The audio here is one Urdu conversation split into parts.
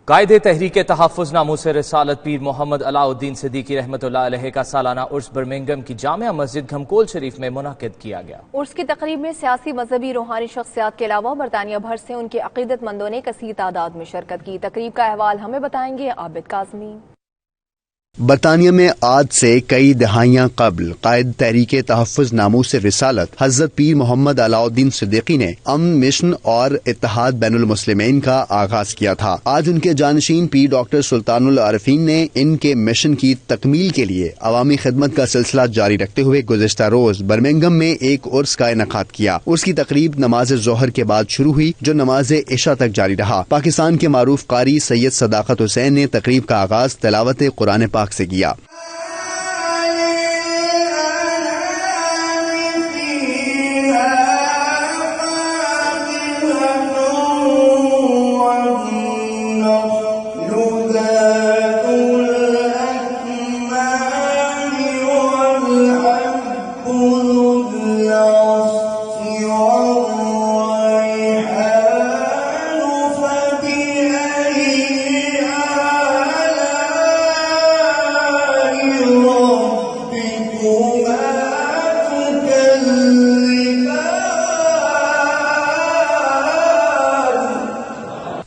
قائد تحریک تحفظ ناموس رسالت پیر محمد علاء الدین صدیقی رحمۃ اللہ علیہ کا سالانہ عرس برمنگھم کی جامع مسجد گھمکول شریف میں منعقد کیا گیا۔ عرس کی تقریب میں سیاسی، مذہبی، روحانی شخصیات کے علاوہ برطانیہ بھر سے ان کے عقیدت مندوں نے کثیر تعداد میں شرکت کی۔ تقریب کا احوال ہمیں بتائیں گے عابد کاظمی۔ برطانیہ میں آج سے کئی دہائیاں قبل قائد تحریک تحفظ ناموس رسالت حضرت پیر محمد علاء الدین صدیقی نے امن مشن اور اتحاد بین المسلمین کا آغاز کیا تھا۔ آج ان کے جانشین پیر ڈاکٹر سلطان العارفین نے ان کے مشن کی تکمیل کے لیے عوامی خدمت کا سلسلہ جاری رکھتے ہوئے گزشتہ روز برمنگھم میں ایک عرس کا انعقاد کیا۔ عرس کی تقریب نماز ظہر کے بعد شروع ہوئی جو نماز عشاء تک جاری رہا۔ پاکستان کے معروف قاری سید صداقت حسین نے تقریب کا آغاز تلاوت قرآن پاک سے کیا۔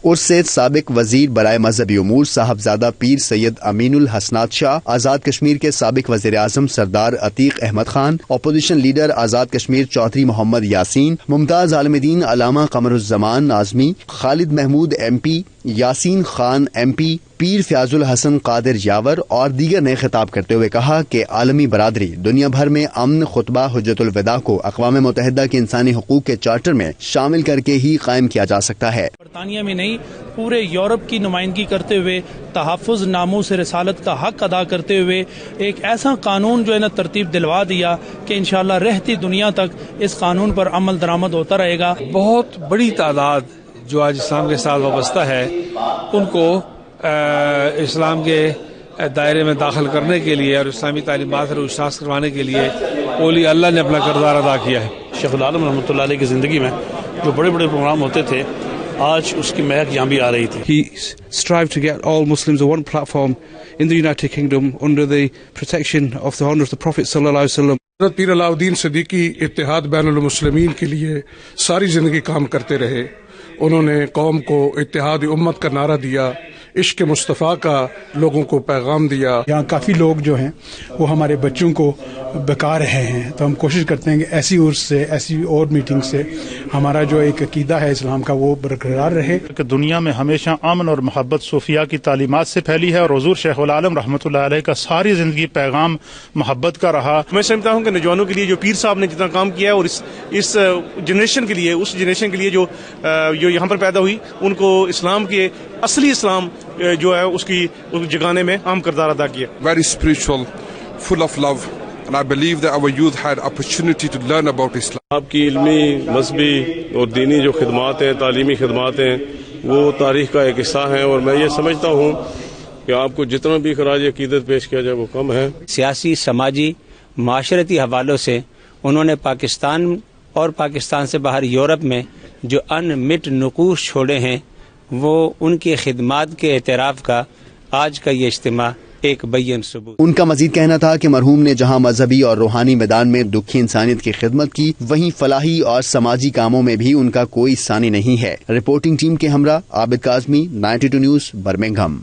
عرس سے سابق وزیر برائے مذہبی امور صاحبزادہ پیر سید امین الحسنات شاہ، آزاد کشمیر کے سابق وزیر اعظم سردار عتیق احمد خان، اپوزیشن لیڈر آزاد کشمیر چودھری محمد یاسین، ممتاز عالم دین علامہ Qamar Uzzaman Nazmi, Khalid Mahmood M P, Yasin Khan M P, Pir Fayyaz Ulhassan Qadir Yawar اور دیگر نے خطاب کرتے ہوئے کہا کہ عالمی برادری دنیا بھر میں امن خطبہ حجت الوداع کو اقوام متحدہ کے انسانی حقوق کے چارٹر میں شامل کر کے ہی قائم کیا جا سکتا ہے۔ برطانیہ میں نہیں، پورے یورپ کی نمائندگی کرتے ہوئے تحفظ ناموس رسالت کا حق ادا کرتے ہوئے ایک ایسا قانون جو ہے نا ترتیب دلوا دیا کہ انشاءاللہ رہتی دنیا تک اس قانون پر عمل درآمد ہوتا رہے گا۔ بہت بڑی تعداد جو آج اسلام کے ساتھ وابستہ ہے ان کو اسلام کے دائرے میں داخل کرنے کے لیے اور اسلامی تعلیمات اور اشاعت کروانے کے لیے اولی اللہ نے اپنا کردار ادا کیا ہے۔ شیخ العالم رحمۃ اللہ علیہ کی زندگی میں جو بڑے بڑے پروگرام ہوتے تھے آج اس کی مہک یہاں بھی آ رہی تھی۔ He strived to get all Muslims on one platform in the United Kingdom under the protection of the honor of the Prophet sallallahu alaihi wasallam. حضرت پیر علاء الدین صدیقی اتحاد بین المسلمین کے لیے ساری زندگی کام کرتے رہے۔ انہوں نے قوم کو اتحاد امت کا نعرہ دیا، عشق مصطفیٰ کا لوگوں کو پیغام دیا۔ یہاں کافی لوگ جو ہیں وہ ہمارے بچوں کو بکا رہے ہیں، تو ہم کوشش کرتے ہیں کہ ایسی عرس سے، ایسی اور میٹنگ سے ہمارا جو ایک عقیدہ ہے اسلام کا وہ برقرار رہے۔ کہ دنیا میں ہمیشہ امن اور محبت صوفیہ کی تعلیمات سے پھیلی ہے اور حضور شیخ العالم رحمۃ اللہ علیہ کا ساری زندگی پیغام محبت کا رہا۔ میں سمجھتا ہوں کہ نوجوانوں کے لیے جو پیر صاحب نے جتنا کام کیا ہے اور اس جنریشن کے لیے، اس جنریشن کے لیے جو یہاں پر پیدا ہوئی، ان کو اسلام کے اصلی اسلام جو ہے اس کی جگانے میں اہم کردار ادا کیا۔ Very spiritual, full of love, and I believe that our youth had opportunity to learn about Islam. آپ کی علمی، مذہبی اور دینی جو خدمات ہیں، تعلیمی خدمات ہیں، وہ تاریخ کا ایک حصہ ہیں اور میں یہ سمجھتا ہوں کہ آپ کو جتنا بھی خراج عقیدت پیش کیا جائے وہ کم ہے۔ سیاسی، سماجی، معاشرتی حوالوں سے انہوں نے پاکستان اور پاکستان سے باہر یورپ میں جو ان مٹ نقوش چھوڑے ہیں وہ ان کی خدمات کے اعتراف کا آج کا یہ اجتماع ایک بین ثبوت۔ ان کا مزید کہنا تھا کہ مرحوم نے جہاں مذہبی اور روحانی میدان میں دکھی انسانیت کی خدمت کی، وہیں فلاحی اور سماجی کاموں میں بھی ان کا کوئی ثانی نہیں ہے۔ رپورٹنگ ٹیم کے ہمراہ عابد کاظمی، 92 نیوز، برمنگھم۔